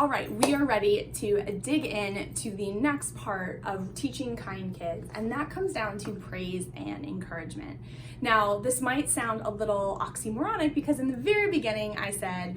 All right, we are ready to dig in to the next part of teaching kind kids, and that comes down to praise and encouragement. Now, this might sound a little oxymoronic because in the very beginning I said,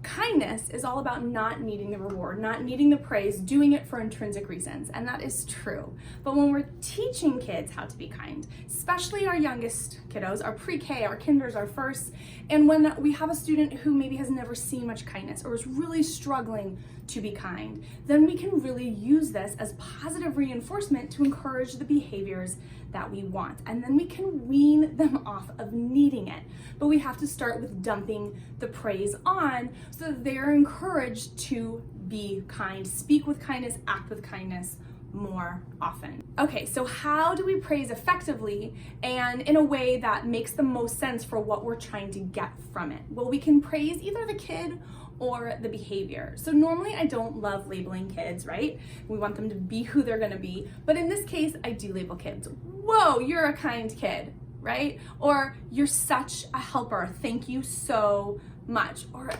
kindness is all about not needing the reward, not needing the praise, doing it for intrinsic reasons, and that is true. But when we're teaching kids how to be kind, especially our youngest kiddos, our pre-K, our kinders, our firsts, and when we have a student who maybe has never seen much kindness or is really struggling to be kind, then we can really use this as positive reinforcement to encourage the behaviors that we want. And then we can wean them off of needing it. But we have to start with dumping the praise on so that they're encouraged to be kind, speak with kindness, act with kindness more often. Okay, so how do we praise effectively and in a way that makes the most sense for what we're trying to get from it? Well, we can praise either the kid or the behavior. So normally I don't love labeling kids, right? We want them to be who they're gonna be. But in this case, I do label kids. Whoa, you're a kind kid, right? Or you're such a helper. Thank you so much. Or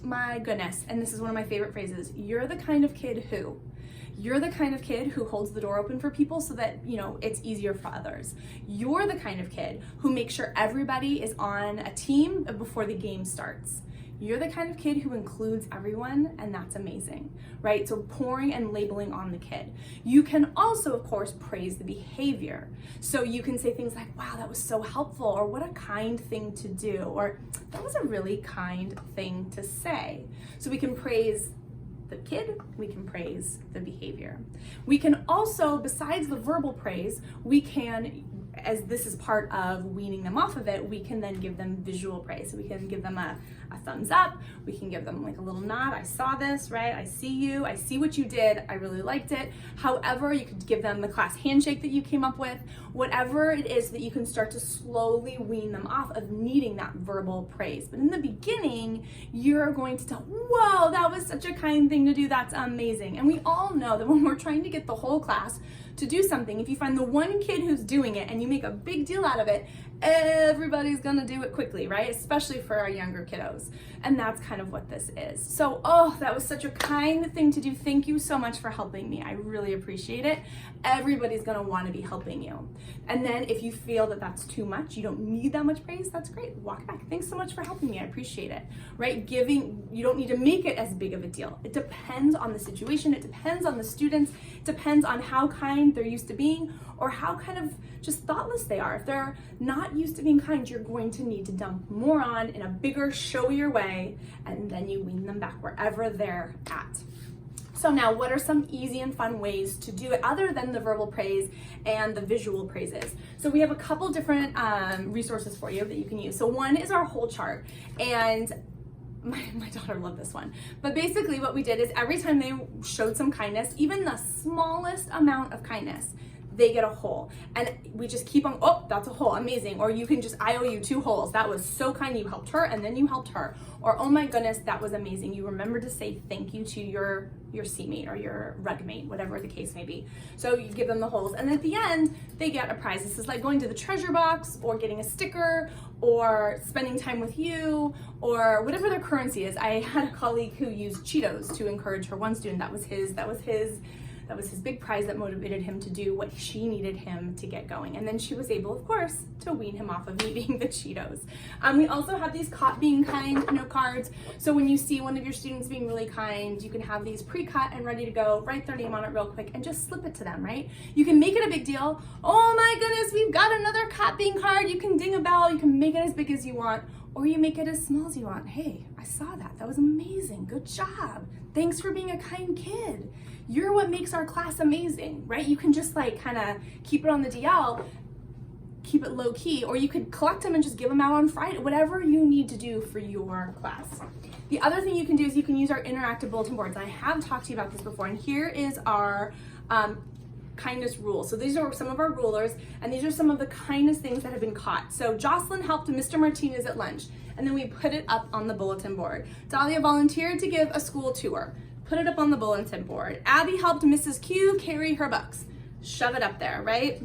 my goodness, and this is one of my favorite phrases, you're the kind of kid who. You're the kind of kid who holds the door open for people so that, it's easier for others. You're the kind of kid who makes sure everybody is on a team before the game starts. You're the kind of kid who includes everyone, and that's amazing, right? So pouring and labeling on the kid. You can also, of course, praise the behavior. So you can say things like, wow, that was so helpful, or what a kind thing to do, or that was a really kind thing to say. So we can praise the kid, we can praise the behavior. We can also, besides the verbal praise, we can, as this is part of weaning them off of it, we can then give them visual praise. So we can give them a thumbs up, we can give them like a little nod, I saw this, right? I see you, I see what you did, I really liked it. However, you could give them the class handshake that you came up with, whatever it is that you can start to slowly wean them off of needing that verbal praise. But in the beginning, you're going to tell, whoa, that was such a kind thing to do, that's amazing. And we all know that when we're trying to get the whole class to do something, if you find the one kid who's doing it and you make a big deal out of it, everybody's gonna do it quickly, right? Especially for our younger kiddos. And that's kind of what this is. So, that was such a kind thing to do. Thank you so much for helping me. I really appreciate it. Everybody's gonna wanna be helping you. And then if you feel that that's too much, you don't need that much praise, that's great. Walk it back. Thanks so much for helping me. I appreciate it, right? You don't need to make it as big of a deal. It depends on the situation. It depends on the students. It depends on how kind they're used to being or how kind of just thoughtless they are. If they're not used to being kind, you're going to need to dump more on in a bigger, showier way, and then you wean them back wherever they're at. So now, what are some easy and fun ways to do it other than the verbal praise and the visual praises? So we have a couple different resources for you that you can use. So one is our whole chart, and my daughter loved this one. But basically what we did is every time they showed some kindness, even the smallest amount of kindness, they get a whole. And we just keep on, oh, that's a whole, amazing. Or you can just, I owe you 2 wholes. That was so kind, you helped her and then you helped her. Or, oh my goodness, that was amazing. You remembered to say thank you to your seatmate or your rugmate, whatever the case may be. So you give them the wholes. And at the end, they get a prize. This is like going to the treasure box or getting a sticker or spending time with you or whatever their currency is. I had a colleague who used Cheetos to encourage her one student. That was his big prize that motivated him to do what she needed him to get going. And then she was able, of course, to wean him off of eating the Cheetos. We also have these caught being kind note cards. So when you see one of your students being really kind, you can have these pre-cut and ready to go, write their name on it real quick and just slip it to them, right? You can make it a big deal. Oh my goodness, we've got another caught being card. You can ding a bell, you can make it as big as you want, or you make it as small as you want. Hey, I saw that. That was amazing. Good job. Thanks for being a kind kid. You're what makes our class amazing, right? You can just like kind of keep it on the DL, keep it low key, or you could collect them and just give them out on Friday, whatever you need to do for your class. The other thing you can do is you can use our interactive bulletin boards. I have talked to you about this before, and here is our kindness rules. So these are some of our rulers, and these are some of the kindness things that have been caught. So Jocelyn helped Mr. Martinez at lunch, and then we put it up on the bulletin board. Dahlia volunteered to give a school tour. Put it up on the bulletin board. Abby helped Mrs. Q carry her books. Shove it up there, right?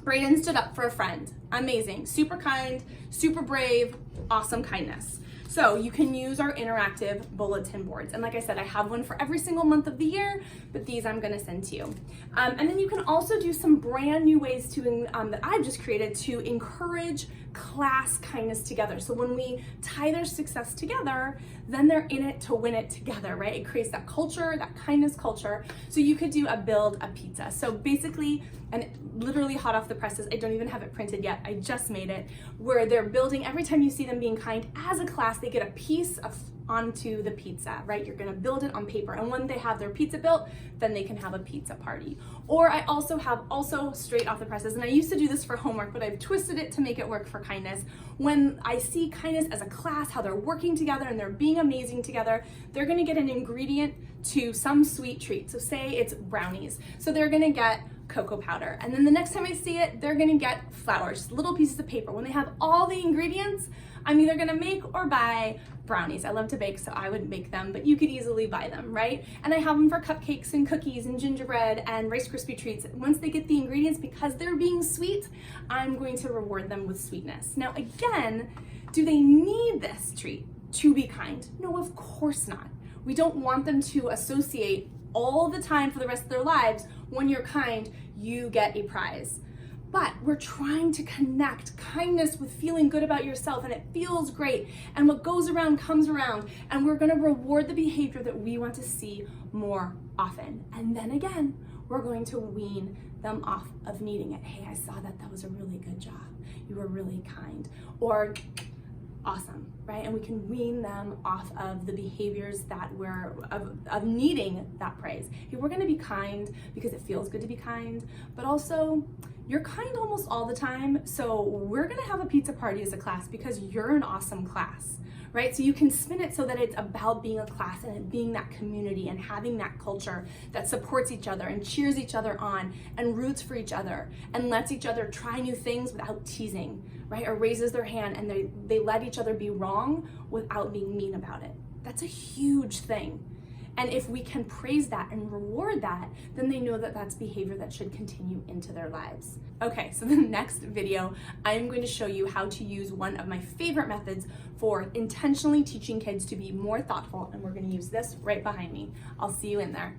Brayden stood up for a friend. Amazing, super kind, super brave, awesome kindness. So you can use our interactive bulletin boards. And like I said, I have one for every single month of the year, but these I'm gonna send to you. And then you can also do some brand new ways that I've just created to encourage class kindness together. So when we tie their success together, then they're in it to win it together, right? It creates that culture, that kindness culture. So you could do a build a pizza. So basically, and literally hot off the presses, I don't even have it printed yet, I just made it, where they're building, every time you see them being kind as a class, they get a piece of onto the pizza, right? You're gonna build it on paper. And when they have their pizza built, then they can have a pizza party. Or I also have straight off the presses, and I used to do this for homework, but I've twisted it to make it work for kindness. When I see kindness as a class, how they're working together and they're being amazing together, they're gonna get an ingredient to some sweet treat. So say it's brownies. So they're gonna get cocoa powder. And then the next time I see it, they're gonna get flowers, little pieces of paper. When they have all the ingredients, I'm either gonna make or buy brownies. I love to bake, so I would make them, but you could easily buy them, right? And I have them for cupcakes and cookies and gingerbread and Rice Krispie treats. Once they get the ingredients, because they're being sweet, I'm going to reward them with sweetness. Now again, do they need this treat to be kind? No, of course not. We don't want them to associate all the time for the rest of their lives, when you're kind, you get a prize. But we're trying to connect kindness with feeling good about yourself, and it feels great. And what goes around comes around, and we're gonna reward the behavior that we want to see more often. And then again, we're going to wean them off of needing it. Hey, I saw that, that was a really good job. You were really kind. Or awesome, right? And we can wean them off of the behaviors that of needing that praise. Hey, we're gonna be kind because it feels good to be kind, but also you're kind almost all the time, so we're gonna have a pizza party as a class because you're an awesome class, right? So you can spin it so that it's about being a class and it being that community and having that culture that supports each other and cheers each other on and roots for each other and lets each other try new things without teasing, right? Or raises their hand and they let each other be wrong without being mean about it. That's a huge thing. And if we can praise that and reward that, then they know that that's behavior that should continue into their lives. Okay, so the next video, I'm going to show you how to use one of my favorite methods for intentionally teaching kids to be more thoughtful, and we're going to use this right behind me. I'll see you in there.